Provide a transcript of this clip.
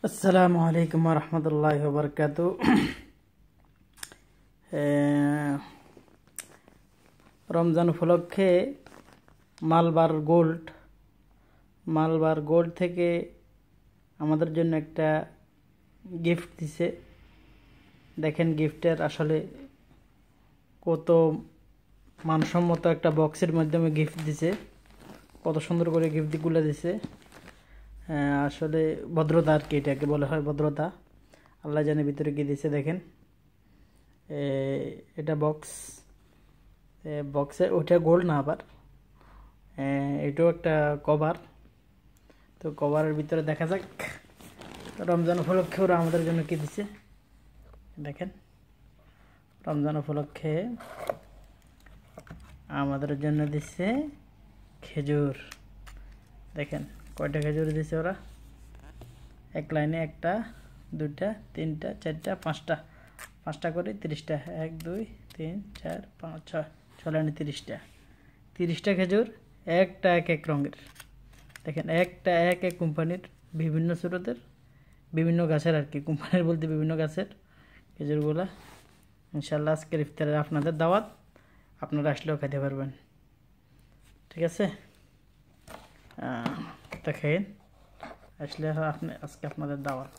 আসসালামু আলাইকুম রহমতুল্লাহি ওয়া বারাকাতু। রমজান উপলক্ষে মালবার গোল্ড থেকে আমাদের জন্য একটা গিফট দিছে। দেখেন গিফটের আসলে কত মানসম্মত একটা বক্সের মাধ্যমে গিফট দিছে, কত সুন্দর করে গিফটগুলো দিছে। আসলে ভদ্রতা আর কি, এটাকে বলা হয় ভদ্রতা। আল্লাহ জানে ভিতরে কি দিছে। দেখেন এটা বক্সে ওটা গোল্ড না, আবার এটাও একটা কভার। তো কভারের ভিতরে দেখা যাক রমজান উপলক্ষে ওরা আমাদের জন্য কি দিছে। দেখেন রমজান উপলক্ষে আমাদের জন্য দিচ্ছে খেজুর। দেখেন কয়টা খেজুর দিছে ওরা, এক লাইনে একটা, দুইটা, তিনটা, চারটা, পাঁচটা করে 30টা। 1 2 3 4 5 6 6 লাইনে 30টা খেজুর, একটা এক এক রঙের। দেখেন একটা এক এক কোম্পানির, বিভিন্ন স্রোতের, বিভিন্ন গাছের আর কি। কোম্পানির বলতে বিভিন্ন গাছের খেজুরগুলা। ইনশাল্লাহ আজকের ইফতারে আপনাদের দাওয়াত, আপনারা আসলেও খেতে পারবেন। ঠিক আছে, তা খেয়ে আসলে আজকে আপনাদের দাওয়াত।